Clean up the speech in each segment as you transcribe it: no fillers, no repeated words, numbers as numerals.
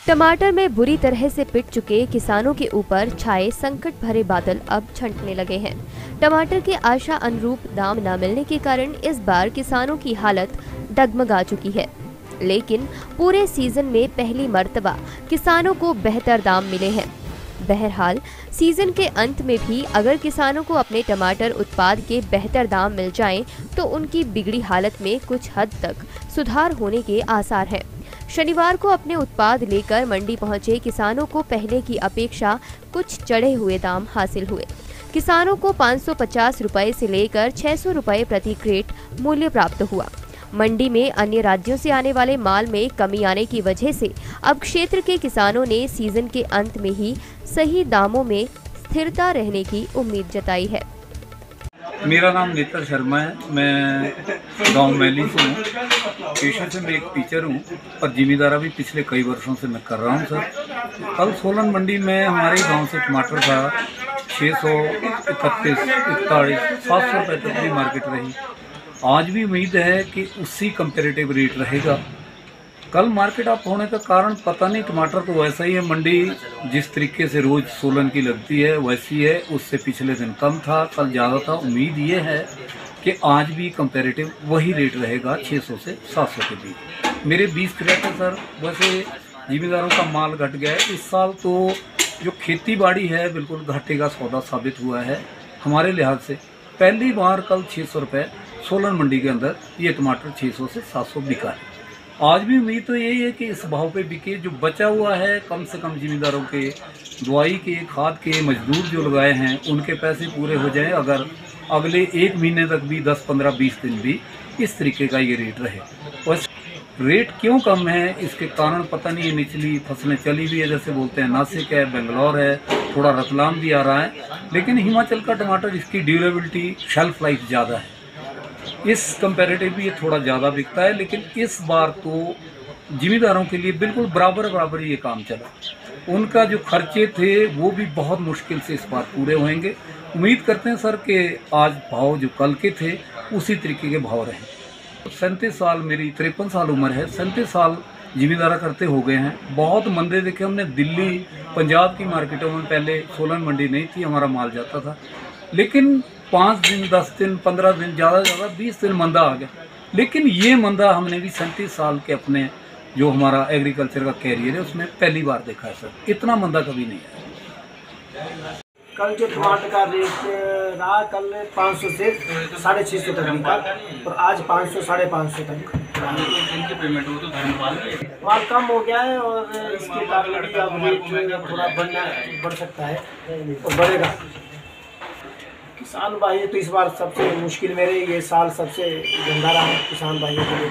टमाटर में बुरी तरह से पिट चुके किसानों के ऊपर छाए संकट भरे बादल अब छंटने लगे हैं। टमाटर के आशा अनुरूप दाम न मिलने के कारण इस बार किसानों की हालत डगमगा चुकी है, लेकिन पूरे सीजन में पहली मर्तबा किसानों को बेहतर दाम मिले हैं। बहरहाल सीजन के अंत में भी अगर किसानों को अपने टमाटर उत्पाद के बेहतर दाम मिल जाएं, तो उनकी बिगड़ी हालत में कुछ हद तक सुधार होने के आसार हैं। शनिवार को अपने उत्पाद लेकर मंडी पहुंचे किसानों को पहले की अपेक्षा कुछ चढ़े हुए दाम हासिल हुए। किसानों को 550 रुपए से लेकर 600 रुपए प्रति क्रेट मूल्य प्राप्त हुआ। मंडी में अन्य राज्यों से आने वाले माल में कमी आने की वजह से अब क्षेत्र के किसानों ने सीजन के अंत में ही सही दामों में स्थिरता रहने की उम्मीद जताई है। मेरा नाम नेत्र शर्मा है। मैं गांव मैली से हूँ। पेशे से मैं एक टीचर हूँ, पर जिम्मेदारा भी पिछले कई वर्षों से मैं कर रहा हूँ सर। कल सोलन मंडी में हमारे गांव से टमाटर था 631, 41, 700 रुपये तक भी मार्केट रही। आज भी उम्मीद है कि उसी कंपेरेटिव रेट रहेगा। कल मार्केट अप होने का कारण पता नहीं, टमाटर तो वैसा ही है। मंडी जिस तरीके से रोज़ सोलन की लगती है वैसी है, उससे पिछले दिन कम था, कल ज़्यादा था। उम्मीद ये है कि आज भी कंपैरेटिव वही रेट रहेगा 600 से 700 के बीच। मेरे 20 क्रेट है सर। वैसे जिम्मेदारों का माल घट गया है इस साल, तो जो खेती बाड़ी है बिल्कुल घाटे का सौदा साबित हुआ है हमारे लिहाज से। पहली बार कल 600 रुपये सोलन मंडी के अंदर ये टमाटर 600 से 700 बिका है। आज भी उम्मीद तो यही है कि इस भाव पे बिके। जो बचा हुआ है कम से कम जिम्मेदारों के दवाई के, खाद के, मजदूर जो लगाए हैं उनके पैसे पूरे हो जाएं। अगर अगले एक महीने तक भी 10, 15, 20 दिन भी इस तरीके का ये रेट रहे। बस रेट क्यों कम है इसके कारण पता नहीं। निचली फसलें चली भी है, जैसे बोलते हैं नासिक है, बेंगलोर है, थोड़ा रतलाम भी आ रहा है, लेकिन हिमाचल का टमाटर इसकी ड्यूरेबिलिटी, शेल्फ लाइफ ज़्यादा है। इस कंपैरेटिव भी ये थोड़ा ज़्यादा बिकता है, लेकिन इस बार तो जिम्मेदारों के लिए बिल्कुल बराबर ये काम चला। उनका जो खर्चे थे वो भी बहुत मुश्किल से इस बार पूरे होंगे। उम्मीद करते हैं सर कि आज भाव जो कल के थे उसी तरीके के भाव रहे। 37 साल, मेरी 53 साल उम्र है, 37 साल जिम्मेदारा करते हो गए हैं। बहुत मंदे देखे हमने। दिल्ली, पंजाब की मार्केटों में पहले सोलन मंडी नहीं थी, हमारा माल जाता था, लेकिन 5 दिन, 10 दिन, 15 दिन, ज़्यादा 20 दिन मंदा आ गया। लेकिन ये मंदा हमने भी 37 साल के अपने जो हमारा एग्रीकल्चर का कैरियर है उसमें पहली बार देखा है सर। इतना मंदा कभी नहीं है। कल जो टमाटर का रेट रहा, कल 500 से 650 तक बिका और आज 500, 550 तक। इनकी पेमेंट हो तो माल कम हो गया है और इसके कारण भी अब रेट थोड़ा बढ़ सकता है और बढ़ेगा। किसान भाई तो इस बार सबसे मुश्किल, मेरे ये साल सबसे गंदा रहा है किसान भाइयों के लिए,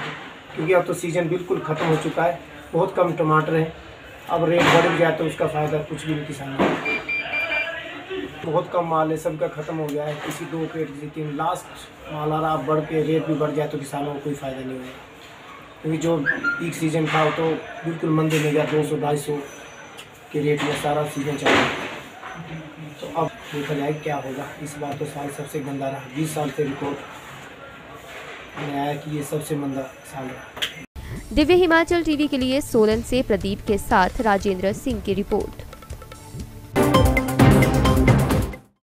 क्योंकि अब तो सीज़न बिल्कुल ख़त्म हो चुका है। बहुत कम टमाटर है। अब रेट बढ़ गया तो उसका फ़ायदा कुछ भी नहीं किसान को। बहुत कम माल है, सबका ख़त्म हो गया है। किसी 2 क्रेट, किसी 3, लास्ट माल आ रहा। बढ़ के रेट भी बढ़ जाए तो किसानों को कोई फ़ायदा नहीं होगा, क्योंकि जो पीक सीज़न था वो तो बिल्कुल मंदे में गया। 200, 250 के रेट में सारा सीज़न चल रहा है। तो अब देखा जाए क्या होगा। इस बार तो साल सबसे गंदा रहा। 20 साल से रिकॉर्ड में आया कि ये सबसे मंदा साल रहा। दिव्य हिमाचल टीवी के लिए सोलन से प्रदीप के साथ राजेंद्र सिंह की रिपोर्ट।